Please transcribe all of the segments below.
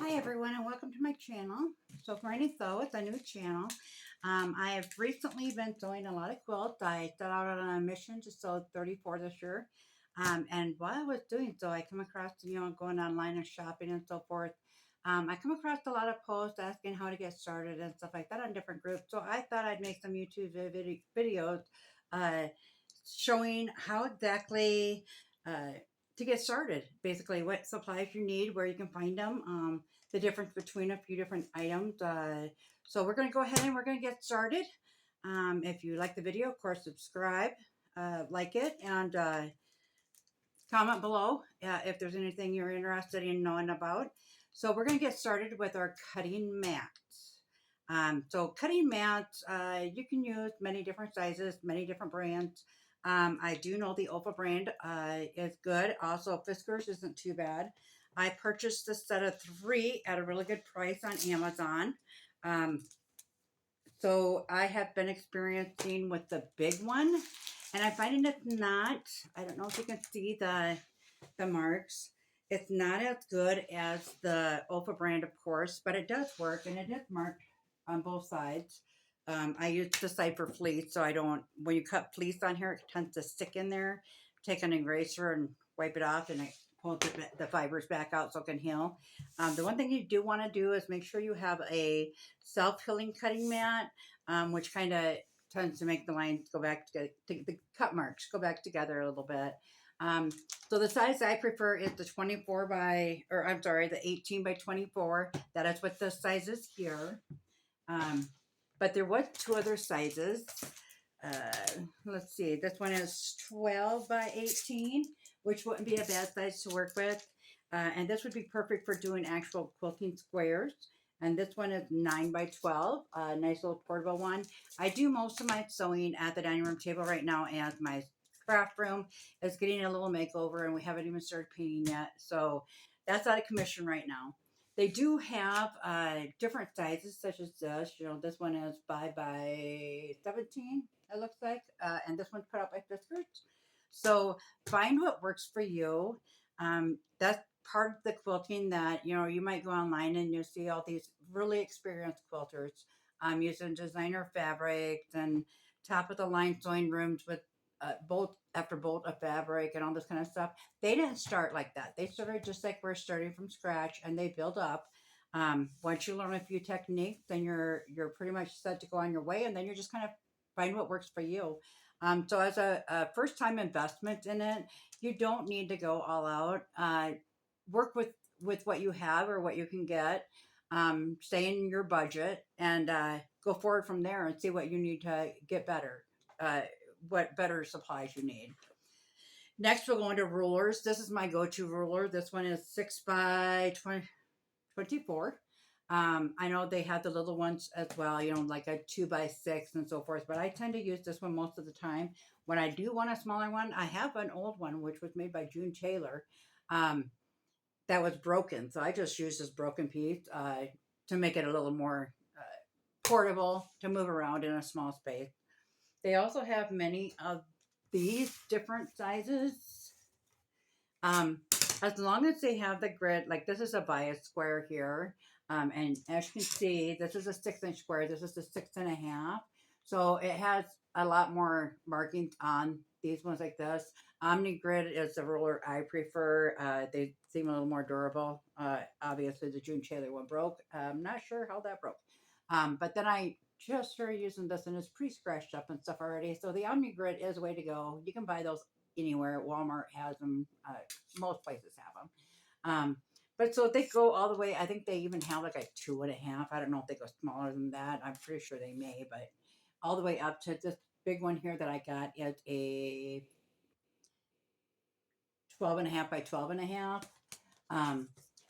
Hi everyone and welcome to my channel. So for any though, it's a new channel. I have recently been sewing a lot of quilts. I set out on a mission to sew 34 this year. And while I was doing so, I come across, going online and shopping and so forth. I come across a lot of posts asking how to get started and stuff like that on different groups. So I thought I'd make some YouTube videos uh, showing how exactly to get started, basically what supplies you need, where you can find them, the difference between a few different items. So we're going to go ahead and we're going to get started. If you like the video, of course, subscribe, like it, and comment below if there's anything you're interested in knowing about. So we're going to get started with our cutting mats. So cutting mats, you can use many different sizes, many different brands. I do know the Opal brand is good. Also, Fiskars isn't too bad. I purchased this set of 3 at a really good price on Amazon. Um, so I have been experiencing with the big one, and I'm finding it's not. I don't know if you can see the marks. It's not as good as the Opal brand, of course, but it does work, and it is marked on both sides. I use the side for fleece, so I don't, when you cut fleece on here, it tends to stick in there. Take an eraser and wipe it off, and it pulls the fibers back out so it can heal. The one thing you do want to do is make sure you have a self-healing cutting mat, which kind of tends to make the lines go back to the cut marks go back together a little bit. Um, so the size I prefer is the 24 by, or I'm sorry, the 18 by 24. That is what the size is here. Um, but there was 2 other sizes. Let's see, this one is 12 by 18, which wouldn't be a bad size to work with. And this would be perfect for doing actual quilting squares. And this one is 9 by 12, a nice little portable one. I do most of my sewing at the dining room table right now, as my craft room is getting a little makeover and we haven't even started painting yet. So that's out of commission right now. They do have different sizes, such as this. This one is 5 by 17, it looks like. And this one's put out by Fiskars. So find what works for you. That's part of the quilting that, you might go online and you'll see all these really experienced quilters using designer fabrics and top of the line sewing rooms with bolt after bolt of fabric and all this kind of stuff. They didn't start like that. They started just like we're starting from scratch, and they build up. Once you learn a few techniques, then you're pretty much set to go on your way, and then you're just kind of find what works for you. So as a first time investment in it, you don't need to go all out. Work with what you have or what you can get. Stay in your budget and go forward from there and see what you need to get better. What better supplies you need. Next, we'll go into rulers. This is my go-to ruler. This one is 6 by 24. I know they have the little ones as well, like a 2 by 6 and so forth, but I tend to use this one most of the time. When I do want a smaller one, I have an old one, which was made by June Taylor, that was broken. So I just used this broken piece to make it a little more portable to move around in a small space. They also have many of these different sizes. As long as they have the grid, like this is a bias square here. And as you can see, this is a 6-inch square. This is a 6.5. So it has a lot more markings on these ones like this. Omni Grid is the ruler I prefer. They seem a little more durable. Obviously, the June Taylor one broke. I'm not sure how that broke. But then I just started using this, and it's pretty scratched up and stuff already. So the Omni Grid is a way to go. You can buy those anywhere. Walmart has them. Most places have them. But so they go all the way. I think they even have like a 2.5. I don't know if they go smaller than that. I'm pretty sure they may, but all the way up to this big one here that I got is a 12.5 by 12.5.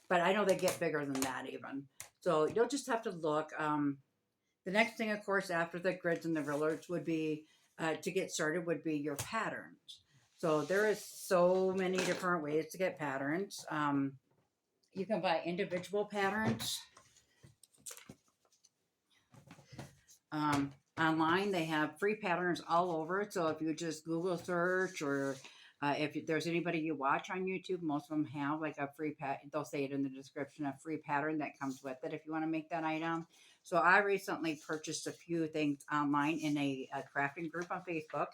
But I know they get bigger than that even. So you'll just have to look. The next thing, of course, after the grids and the rulers would be, to get started, would be your patterns. So there is so many different ways to get patterns. You can buy individual patterns. Online, they have free patterns all over. So if you just Google search or If there's anybody you watch on YouTube, most of them have like a free they'll say it in the description, a free pattern that comes with it if you want to make that item. So I recently purchased a few things online in a crafting group on Facebook.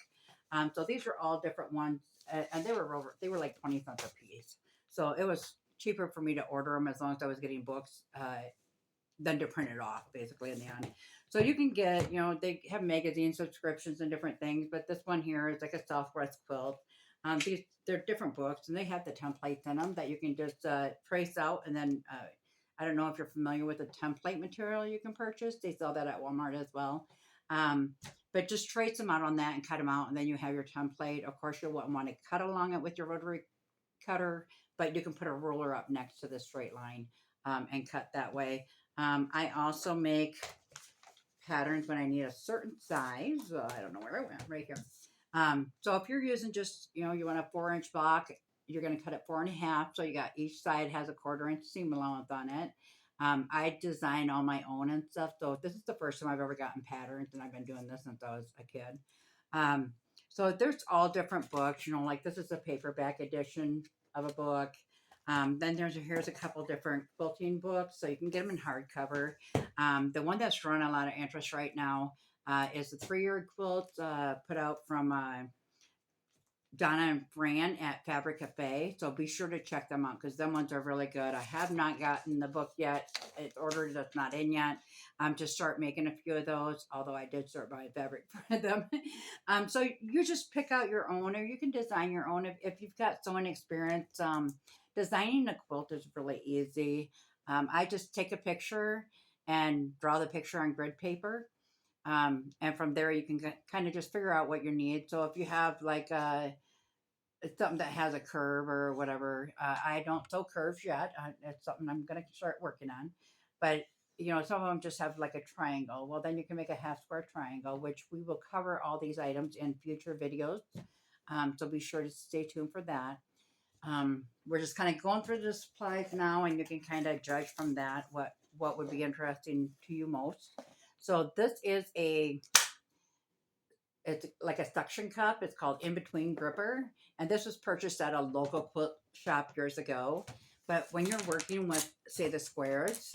So these are all different ones, and they were like 20 cents a piece. So it was cheaper for me to order them as long as I was getting books than to print it off, basically in the end. So you can get, they have magazine subscriptions and different things, but this one here is like a Southwest quilt. They're different books, and they have the templates in them that you can just trace out, and then I don't know if you're familiar with the template material you can purchase. They sell that at Walmart as well. Um, but just trace them out on that and cut them out, and then you have your template. Of course, you'll want to cut along it with your rotary cutter, but you can put a ruler up next to the straight line and cut that way. I also make patterns when I need a certain size. I don't know where it went, right here. So if you're using just, you want a 4-inch block, you're going to cut it 4.5. So you got each side has a 1/4 inch seam allowance on it. I design all my own and stuff. So this is the first time I've ever gotten patterns, and I've been doing this since I was a kid. Um, so there's all different books, like this is a paperback edition of a book. Then here's a couple different quilting books, so you can get them in hardcover. The one that's drawing a lot of interest right now is the 3-year quilt put out from Donna and Fran at Fabric Cafe. So be sure to check them out because them ones are really good. I have not gotten the book yet. It's ordered, that's not in yet. To start making a few of those, although I did start buying fabric for them. So you just pick out your own, or you can design your own if you've got someone experienced. Designing a quilt is really easy. I just take a picture and draw the picture on grid paper. And from there, you can kind of just figure out what you need. So if you have like something that has a curve or whatever, I don't sew curves yet. It's something I'm going to start working on. But some of them just have like a triangle. Well, then you can make a half square triangle, which we will cover all these items in future videos. So be sure to stay tuned for that. We're just kind of going through the supplies now, and you can kind of judge from that what would be interesting to you most. So this is it's like a suction cup. It's called In Between Gripper, and this was purchased at a local quilt shop years ago. But when you're working with, say, the squares,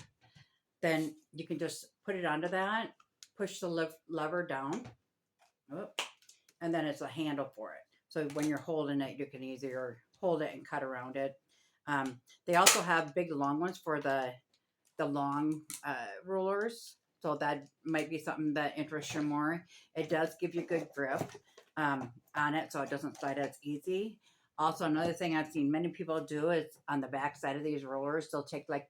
then you can just put it onto that, push the lever down, and then it's a handle for it. So when you're holding it, you can easier hold it and cut around it. They also have big long ones for the long rulers. So that might be something that interests you more. It does give you good grip on it, so it doesn't slide as easy. Also, another thing I've seen many people do is on the back side of these rollers, they'll take like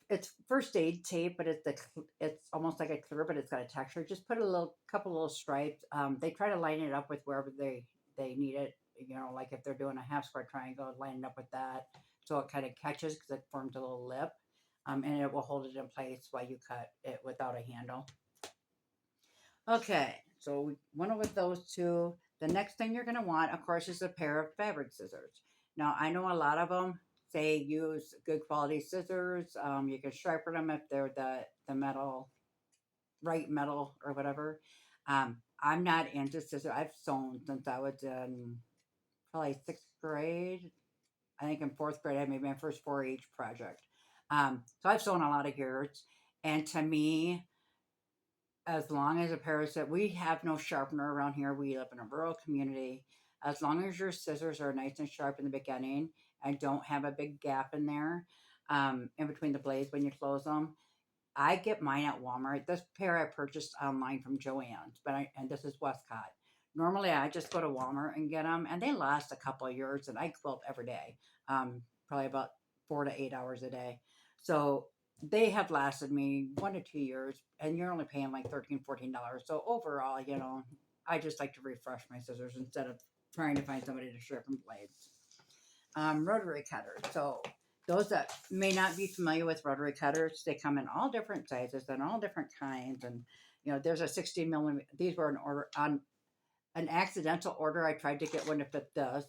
it's first aid tape, but it's almost like a clear, but it's got a texture. Just put a couple little stripes. They try to line it up with wherever they need it. Like if they're doing a half square triangle, line it up with that so it kind of catches because it forms a little lip, and it will hold it in place while you cut it without a handle. Okay, so we went over those two. The next thing you're going to want, of course, is a pair of fabric scissors. Now, I know a lot of them say use good quality scissors. You can sharpen them if they're the metal, right metal or whatever. I'm not into scissors. I've sewn since I was in probably 6th grade. I think in 4th grade, I made my first 4-H project. So I've sewn a lot of gears. And to me, as long as a pair of scissors, we have no sharpener around here. We live in a rural community. As long as your scissors are nice and sharp in the beginning and don't have a big gap in there, in between the blades when you close them. I get mine at Walmart. This pair I purchased online from Joann's, and this is Westcott. Normally, I just go to Walmart and get them, and they last a couple of years, and I quilt every day, probably about 4 to 8 hours a day. So they have lasted me 1 to 2 years, and you're only paying like $13, $14. So overall, I just like to refresh my scissors instead of trying to find somebody to sharpen blades. Rotary cutters. So those that may not be familiar with rotary cutters, they come in all different sizes and all different kinds. And there's a 60 millimeter. These were on an accidental order. I tried to get one to fit this.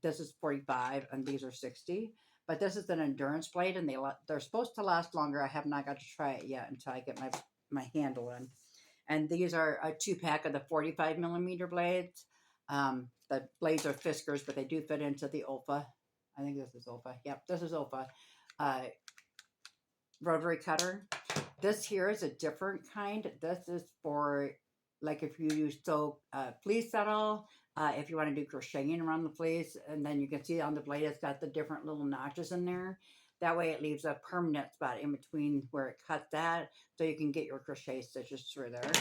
This is 45, and these are 60. But this is an endurance blade, and they're supposed to last longer. I have not got to try it yet until I get my handle in. And these are a 2-pack of the 45 millimeter blades. the blades are Fiskars, but they do fit into the Olfa. I think this is Olfa. Yep, this is Olfa. Uh, Rotary cutter. This here is a different kind. This is for like if you use fleece settle, if you want to do crocheting around the fleece, and then you can see on the blade it's got the different little notches in there. That way it leaves a permanent spot in between where it cuts that, so you can get your crochet stitches through there.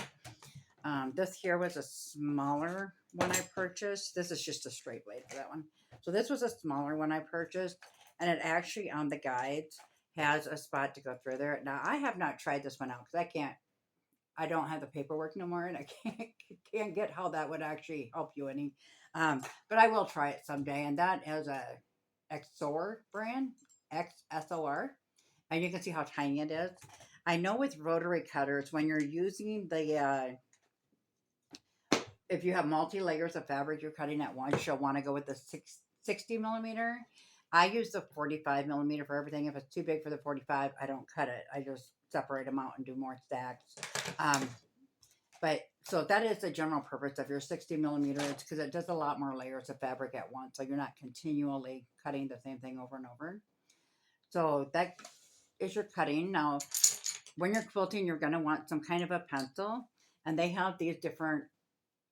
This here was a smaller one I purchased. This is just a straight blade for that one. So this was a smaller one I purchased, and it actually on the guides has a spot to go through there. Now I have not tried this one out because I don't have the paperwork no more, and I can't get how that would actually help you any. But I will try it someday, and that is a XOR brand, XSOR, and you can see how tiny it is. I know with rotary cutters, when you're using the if you have multi layers of fabric you're cutting at once, you'll want to go with the 60 millimeter. I use the 45 millimeter for everything. If it's too big for the 45, I don't cut it. I just separate them out and do more stacks. But so that is the general purpose of your 60 millimeter. It's because it does a lot more layers of fabric at once. So you're not continually cutting the same thing over and over. So that is your cutting. Now, when you're quilting, you're going to want some kind of a pencil. And they have these different,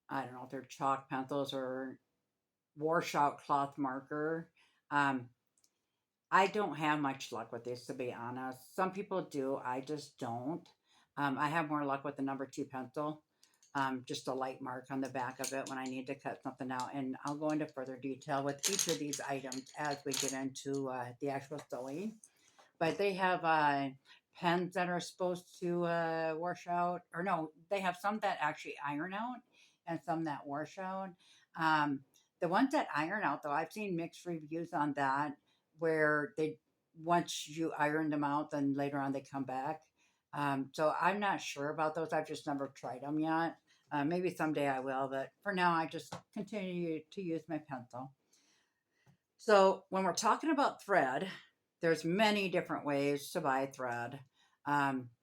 I don't know if they're chalk pencils or washout cloth marker. I don't have much luck with this, to be honest. Some people do. I just don't. I have more luck with the number 2 pencil. Just a light mark on the back of it when I need to cut something out. And I'll go into further detail with each of these items as we get into the actual sewing. But they have pens that are supposed to wash out. Or no, they have some that actually iron out and some that wash out. Um, the ones that iron out, though, I've seen mixed reviews on that where they once you iron them out, then later on they come back. So I'm not sure about those. I've just never tried them yet. Maybe someday I will, but for now I just continue to use my pencil. So when we're talking about thread, there's many different ways to buy thread.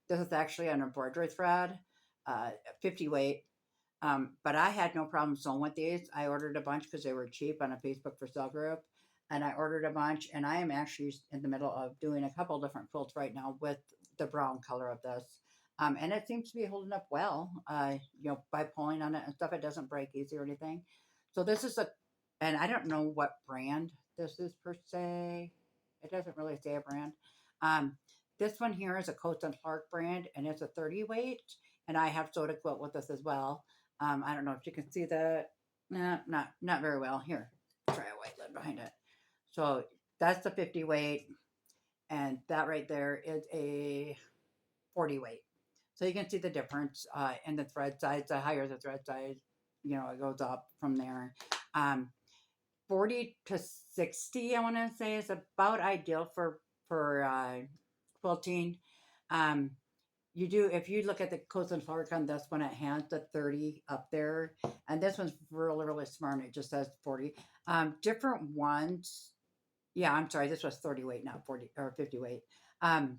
This is actually an embroidery thread, 50 weight. But I had no problem sewing with these. I ordered a bunch because they were cheap on a Facebook for sale group. And I ordered a bunch, and I am actually in the middle of doing a couple different quilts right now with the brown color of this. And it seems to be holding up well. By pulling on it and stuff, it doesn't break easy or anything. So this is and I don't know what brand this is per se. It doesn't really say a brand. Um, this one here is a Coats and Clark brand, and it's a 30 weight. And I have sewed a quilt with this as well. I don't know if you can see that. Nah, not very well. Here, try a white lid behind it. So that's the 50 weight, and that right there is a 40 weight. So you can see the difference in the thread size. The higher the thread size, it goes up from there. 40 to 60, I want to say, is about ideal for quilting. Um, if you look at the Coats and Clark on this one, it has the 30 up there, and this one's really, really smart. It just says 40. Different ones, yeah, I'm sorry, this was 30 weight, not 40 or 50 weight.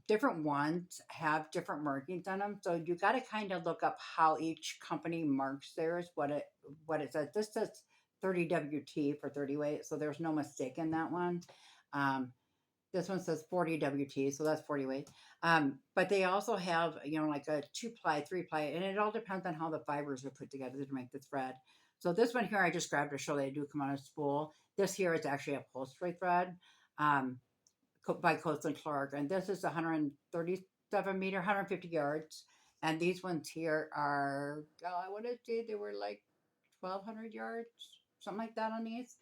Different ones have different markings on them, so you got to kind of look up how each company marks theirs, what it says. This says 30 WT for 30 weight, so there's no mistake in that one. This one says 40 WT, so that's 40 weight. But they also have, like a 2-ply, 3-ply, and it all depends on how the fibers are put together to make the thread. So this one here I just grabbed to show they do come on a spool. This here is actually upholstery thread by Coats and Clark, and this is 137 meter, 150 yards. And these ones here are, I want to say they were like 1,200 yards, something like that on these.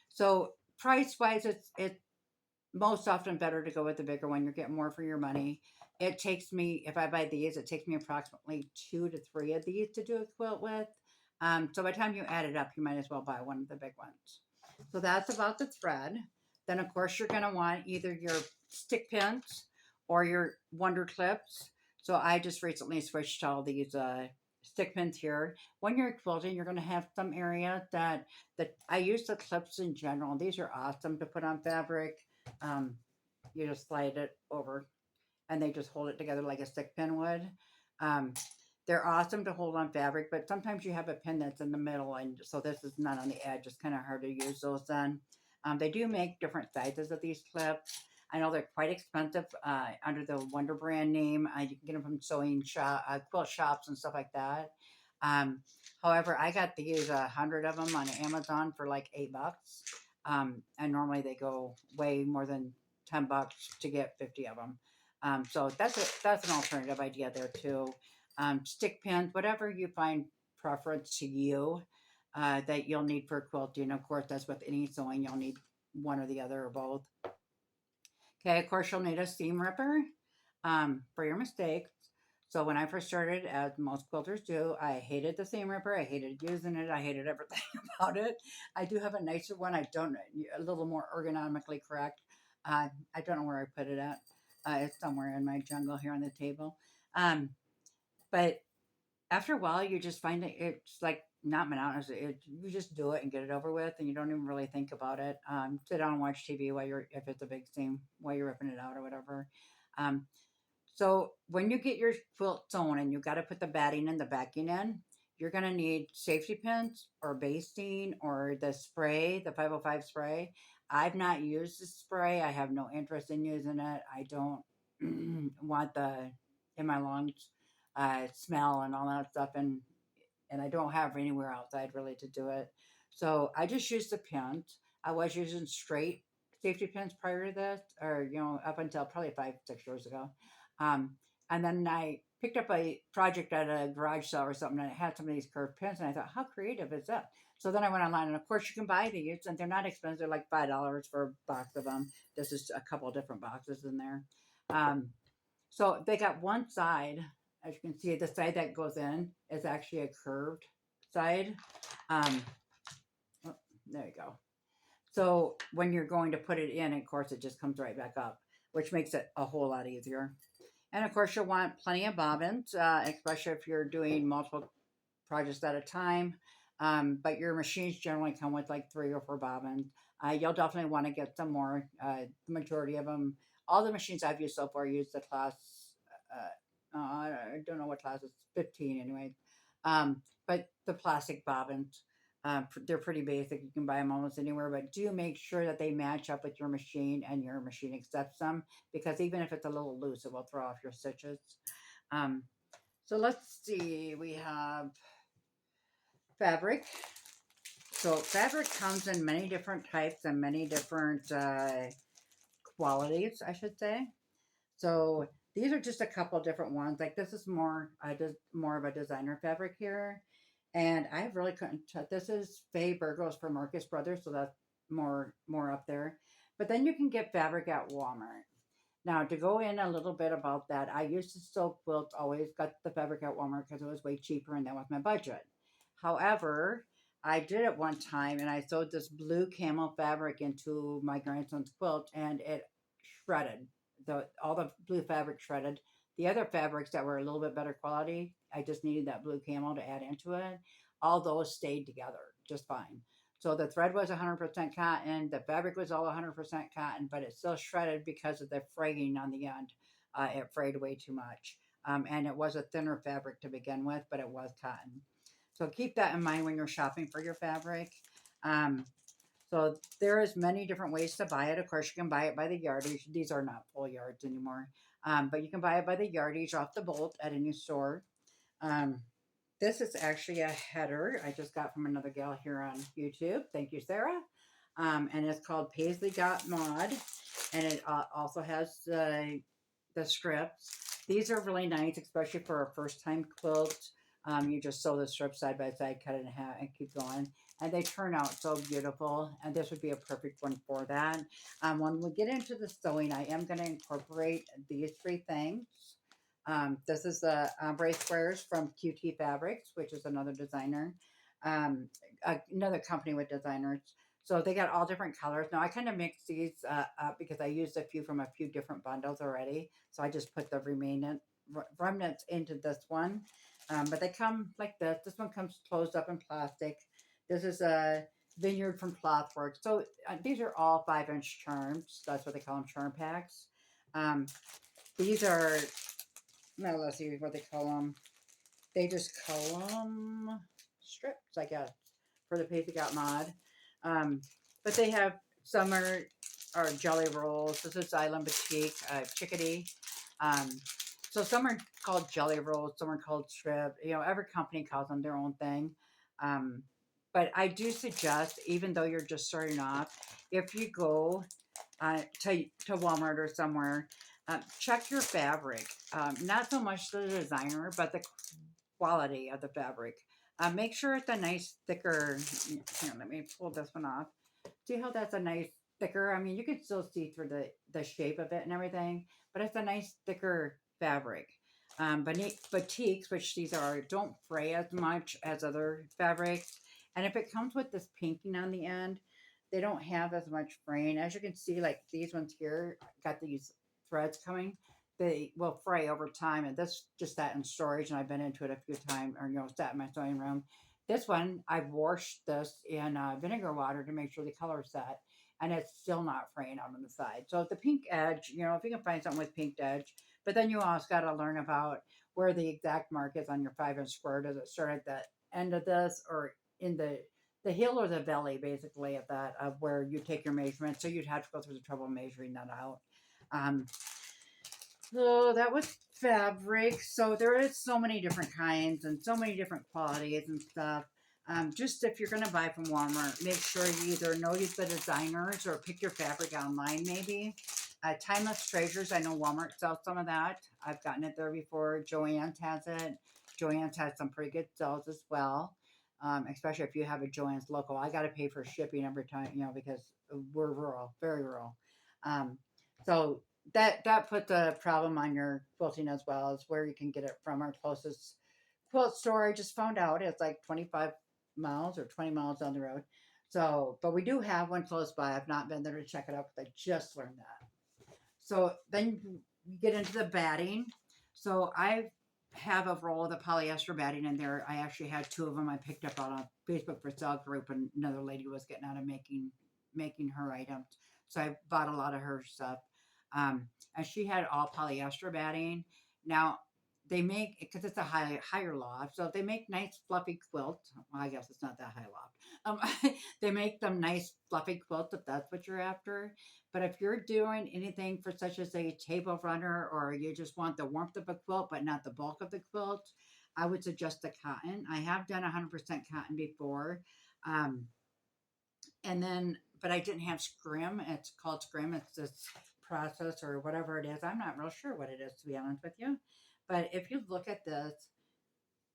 So price-wise, it's most often better to go with the bigger one. You're getting more for your money. It takes me, if I buy these, it takes me approximately 2 to 3 of these to do a quilt with. So by the time you add it up, you might as well buy one of the big ones. So that's about the thread. Then, of course, you're going to want either your stick pins or your Wonder Clips. So I just recently switched to all these stick pins here. When you're quilting, you're going to have some area that I use the clips in general. These are awesome to put on fabric. You just slide it over and they just hold it together like a stick pin would. They're awesome to hold on fabric, but sometimes you have a pin that's in the middle, and so this is not on the edge. It's kind of hard to use those then. They do make different sizes of these clips. I know they're quite expensive under the Wonder brand name. You can get them from sewing shop, quilt shops and stuff like that. Um, However, I got these 100 of them on Amazon for like $8. And normally they go way more than $10 to get 50 of them. So that's an alternative idea there too. Stick pins, whatever you find preference to you that you'll need for quilting. Of course, that's with any sewing. You'll need one or the other or both. Okay, of course, you'll need a seam ripper for your mistakes. So when I first started, as most quilters do, I hated the seam ripper. I hated using it. I hated everything about it. I do have a nicer one. I don't, a little more ergonomically correct. I don't know where I put it at. It's somewhere in my jungle here on the table. Um, but after a while, you just find it's like not monotonous. You just do it and get it over with, and you don't even really think about it. Sit down and watch TV while you're, if it's a big seam, while you're ripping it out or whatever. Um, so when you get your quilt sewn and you got to put the batting and the backing in, you're going to need safety pins or basting or the spray, the 505 spray. I've not used the spray. I have no interest in using it. I don't want the in my lungs smell and all that stuff, and I don't have anywhere outside really to do it. So I just use the pins. I was using straight safety pins prior to this, or up until probably 5, 6 years ago. Um, and then I picked up a project at a garage sale or something, and it had some of these curved pins, and I thought, how creative is that? So then I went online, and of course you can buy these, and they're not expensive. They're like $5 for a box of them. This is a couple different boxes in there. Um, so they got one side, as you can see, the side that goes in is actually a curved side. Um, oh, there you go. So when you're going to put it in, of course, it just comes right back up, which makes it a whole lot easier. And of course, you'll want plenty of bobbins, especially if you're doing multiple projects at a time. But your machines generally come with like 3 or 4 bobbins. You'll definitely want to get some more. The majority of them, all the machines I've used so far use the class. I don't know what class it's 15 anyway. But the plastic bobbins, they're pretty basic. You can buy them almost anywhere, but do make sure that they match up with your machine and your machine accepts them, because even if it's a little loose, it will throw off your stitches. Um, so let's see. We have fabric. So fabric comes in many different types and many different qualities, I should say. So these are just a couple different ones. Like this is more of a designer fabric here, and I really couldn't. This is Faye Burgos for Marcus Brothers, so that's more up there. But then you can get fabric at Walmart. Now, to go in a little bit about that, I used to sew quilts, always got the fabric at Walmart because it was way cheaper and that was my budget. However, I did it one time and I sewed this blue camel fabric into my grandson's quilt and it shredded. All the blue fabric shredded. The other fabrics that were a little bit better quality, I just needed that blue camel to add into it. All those stayed together just fine. So the thread was 100% cotton, the fabric was all 100% cotton, but it still shredded because of the fraying on the end. It frayed way too much. And it was a thinner fabric to begin with, but it was cotton. So keep that in mind when you're shopping for your fabric. Um, so there is many different ways to buy it. Of course, you can buy it by the yardage. These are not full yards anymore. But you can buy it by the yardage off the bolt at any store. Um, this is actually a header I just got from another gal here on YouTube. Thank you, Sarah. And it's called Paisley Dot Mod. And it also has the strips. These are really nice, especially for a first time quilt. You just sew the strips side by side, cut it in half, and keep going. And they turn out so beautiful. And this would be a perfect one for that. When we get into the sewing, I am going to incorporate these 3 things. This is the ombre squares from QT Fabrics, which is another designer, another company with designers. So they got all different colors. Now I kind of mix these up because I used a few from a few different bundles already. So I just put the remnants into this one. But they come like this. This one comes closed up in plastic. This is a vineyard from Clothworks. So these are all 5-inch charms. That's what they call them, charm packs. These are, now let's see what they call them. they just call them strips, I guess, for the Pace Got mod. But they have some are jelly rolls. This is Island Boutique, Chickadee. Um, so some are called jelly rolls, some are called strip. You know, every company calls them their own thing. Um, but I do suggest, even though you're just starting off, if you go to Walmart or somewhere, check your fabric. Not so much the designer, but the quality of the fabric. Make sure it's a nice thicker. Here, let me pull this one off. See how that's a nice thicker? I mean, you can still see through the shape of it and everything, but it's a nice thicker fabric. Batiks, which these are, don't fray as much as other fabrics. And if it comes with this pinking on the end, they don't have as much fraying. As you can see, like these ones here, got these threads coming. They will fray over time. And this just sat in storage, and I've been into it a few times, or, sat in my sewing room. This one, I've washed this in vinegar water to make sure the color set, and it's still not fraying out on the side. So the pink edge, if you can find something with pink edge, but then you also got to learn about where the exact mark is on your 5-inch square. Does it start at the end of this, or in the heel or the belly, basically, of that, of where you take your measurement? So you'd have to go through the trouble measuring that out. Um, so that was fabric. So there is so many different kinds and so many different qualities and stuff. Just if you're going to buy from Walmart, make sure you either know the designers or pick your fabric online, maybe. Timeless Treasures, I know Walmart sells some of that. I've gotten it there before. Joann's has it. Joann's has some pretty good sales as well, especially if you have a Joann's local. I got to pay for shipping every time, because we're rural, very rural. Um, so that puts a problem on your quilting as well, as where you can get it from. Our closest quilt store, I just found out, it's like 25 miles or 20 miles down the road. So, but we do have one close by. I've not been there to check it out, but I just learned that. So then we get into the batting. So I have a roll of the polyester batting in there. I actually had two of them I picked up on a Facebook for sale group, and another lady was getting out of making her items. So I bought a lot of her stuff. And she had all polyester batting. Now they make, because it's a higher loft, so they make nice fluffy quilts. Well, I guess it's not that high loft. They make them nice fluffy quilts if that's what you're after. But if you're doing anything for such as a table runner, or you just want the warmth of a quilt but not the bulk of the quilt, I would suggest the cotton. I have done 100% cotton before. Um, and then, but I didn't have scrim. It's called scrim. It's this process or whatever it is. I'm not real sure what it is, to be honest with you. But if you look at this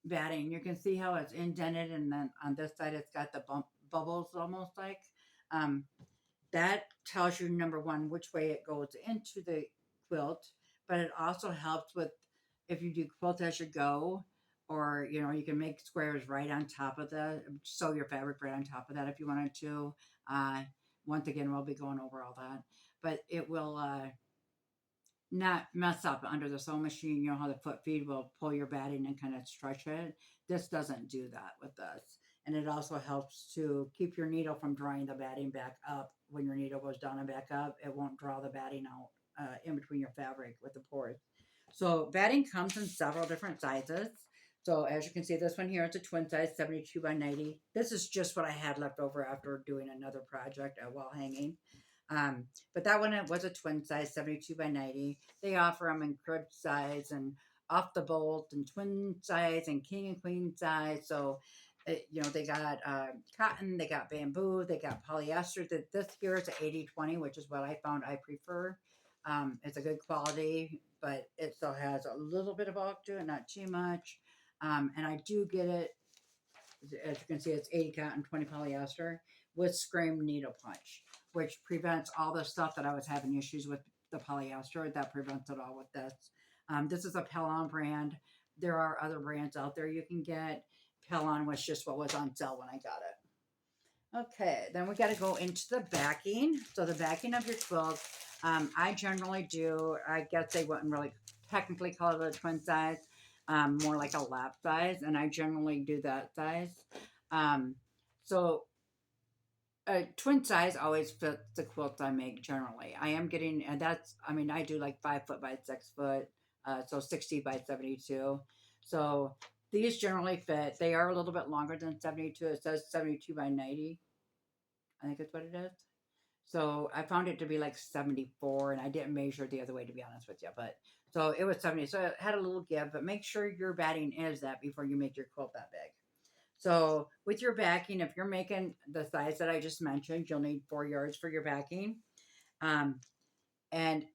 batting, you can see how it's indented, and then on this side it's got the bubbles almost like. Um, that tells you, number one, which way it goes into the quilt, but it also helps with if you do quilt as you go, or you can make squares right on top of sew your fabric right on top of that if you wanted to. Uh, Once again, we'll be going over all that, but it will not mess up under the sewing machine. You know how the foot feed will pull your batting and kind of stretch it. This doesn't do that with this. And it also helps to keep your needle from drawing the batting back up. When your needle goes down and back up, it won't draw the batting out in between your fabric with the pores. So batting comes in several different sizes. So as you can see, this one here is a twin size, 72 by 90. This is just what I had left over after doing another project at wall hanging. But that one, it was a twin size, 72 by 90. They offer them in crib size and off the bolt and twin size and king and queen size. So, they got cotton, they got bamboo, they got polyester. This here is an 80/20, which is what I found I prefer. It's a good quality, but it still has a little bit of bulk to it, not too much. And I do get it, as you can see, it's 80 cotton, 20 polyester with scrim needle punch, which prevents all the stuff that I was having issues with the polyester. That prevents it all with this. This is a Pellon brand. There are other brands out there you can get. Pellon was just what was on sale when I got it. Okay, then we got to go into the backing. So the backing of your quilt, I generally do, I guess they wouldn't really technically call it a twin size, more like a lap size, and I generally do that size. So a twin size always fits the quilts I make generally. I am getting, and I do like 5 foot by 6 foot, so 60 by 72. So these generally fit. They are a little bit longer than 72. It says 72 by 90. I think that's what it is. So I found it to be like 74, and I didn't measure the other way to be honest with you. But so it was 70. So it had a little give, but make sure your batting is that before you make your quilt that big. So with your backing, if you're making the size that I just mentioned, you'll need 4 yards for your backing. Um, and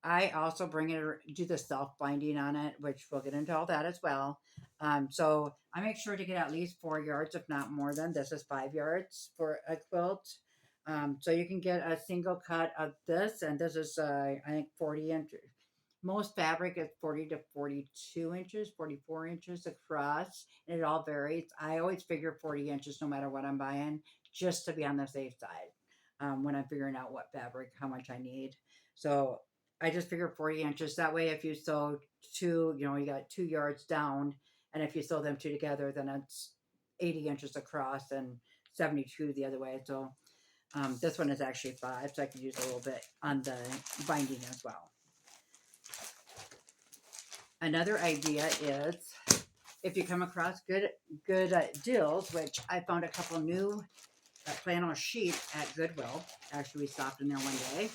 I also bring it do the self binding on it, which we'll get into all that as well. So I make sure to get at least 4 yards, if not more than this is 5 yards for a quilt. So you can get a single cut of this, and this is I think 40 inches. Most fabric is 40 to 42 inches, 44 inches across, and it all varies. I always figure 40 inches no matter what I'm buying, just to be on the safe side when I'm figuring out what fabric, how much I need. So I just figure 40 inches. That way, if you sew two, you got 2 yards down, and if you sew them two together, then it's 80 inches across and 72 the other way. So this one is actually 5, so I could use a little bit on the binding as well. Another idea is if you come across good deals, which I found a couple new flannel sheets at Goodwill. Actually, we stopped in there one day,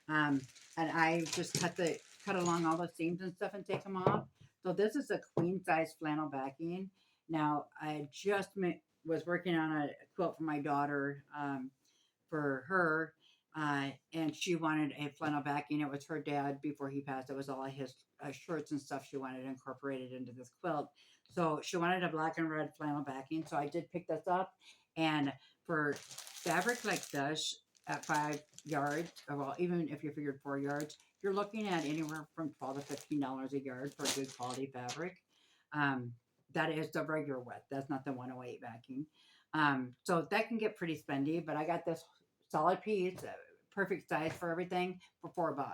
and I just cut along all the seams and stuff and take them off. So this is a queen size flannel backing. Now I just was working on a quilt for my daughter for her. And she wanted a flannel backing. It was her dad before he passed. It was all of his shirts and stuff she wanted incorporated into this quilt. So she wanted a black and red flannel backing. So I did pick this up. And for fabric like this at 5 yards, well, even if you figured 4 yards, you're looking at anywhere from $12 to $15 a yard for good quality fabric. Um, that is the regular width. That's not the 108 backing. So that can get pretty spendy, but I got this solid piece, perfect size for everything for $4.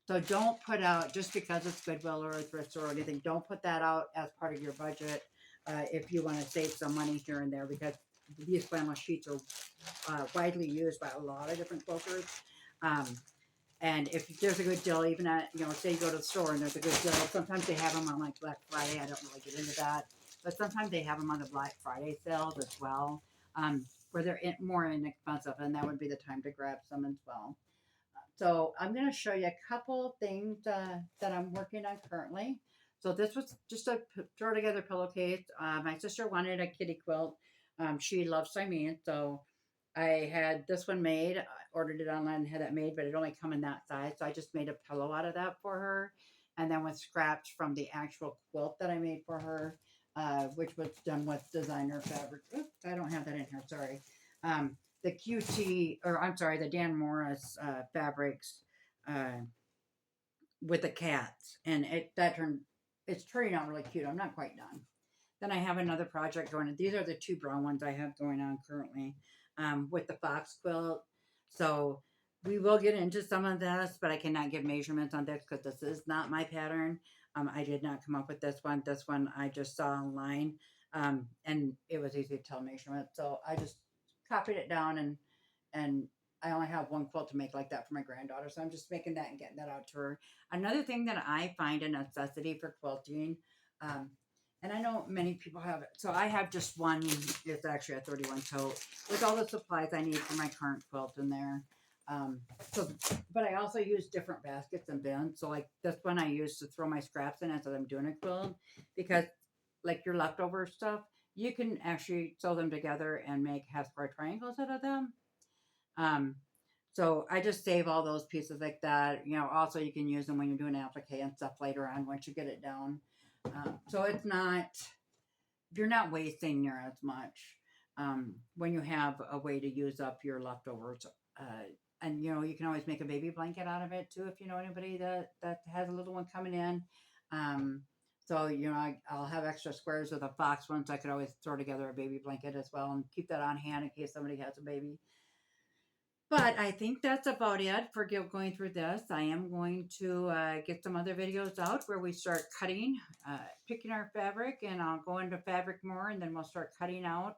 So don't put out just because it's Goodwill or a thrift store or anything. Don't put that out as part of your budget if you want to save some money here and there because these flannel sheets are widely used by a lot of different quilters. Um, and if there's a good deal, even at say you go to the store and there's a good deal, sometimes they have them on like Black Friday. I don't really get into that, but sometimes they have them on the Black Friday sales as well. Where they're more inexpensive, and that would be the time to grab some as well. So I'm going to show you a couple things that I'm working on currently. So this was just a throw together pillowcase. My sister wanted a kitty quilt. She loves Siamese, so I had this one made. I ordered it online and had it made, but it only come in that size. So I just made a pillow out of that for her, and then with scraps from the actual quilt that I made for her, which was done with designer fabric. Oops, I don't have that in here. Sorry. The QT, or I'm sorry, the Dan Morris fabrics uh, with the cats, and it's turning out really cute. I'm not quite done. Then I have another project going. These are the two brown ones I have going on currently with the fox quilt. So we will get into some of this, but I cannot give measurements on this because this is not my pattern. I did not come up with this one. This one I just saw online, and it was easy to tell measurements. So I just copied it down, and I only have one quilt to make like that for my granddaughter. So I'm just making that and getting that out to her. Another thing that I find a necessity for quilting. Um, and I know many people have it. So I have just one. It's actually a 31 tote with all the supplies I need for my current quilt in there. Um, so, but I also use different baskets and bins. So like this one I use to throw my scraps in as I'm doing a quilt because like your leftover stuff, you can actually sew them together and make half square triangles out of them. Um, so I just save all those pieces like that. Also you can use them when you're doing applique and stuff later on once you get it down. So you're not wasting near as much when you have a way to use up your leftovers. And you can always make a baby blanket out of it too if you know anybody that has a little one coming in. So I'll have extra squares of the fox ones. I could always throw together a baby blanket as well and keep that on hand in case somebody has a baby. But I think that's about it for going through this. I am going to get some other videos out where we start cutting, picking our fabric, and I'll go into fabric more, and then we'll start cutting out.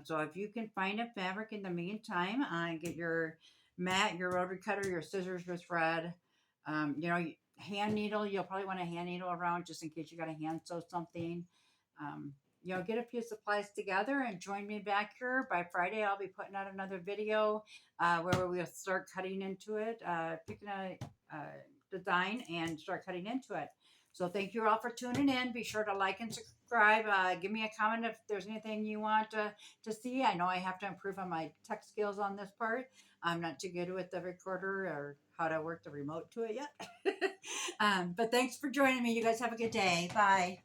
So if you can find a fabric in the meantime, get your mat, your rotary cutter, your scissors with thread. Hand needle, you'll probably want a hand needle around just in case you got to hand sew something. get a few supplies together and join me back here. By Friday, I'll be putting out another video where we'll start cutting into it, picking a design and start cutting into it. So thank you all for tuning in. Be sure to like and subscribe. Give me a comment if there's anything you want to see. I know I have to improve on my tech skills on this part. I'm not too good with the recorder or how to work the remote to it yet. But thanks for joining me. You guys have a good day. Bye.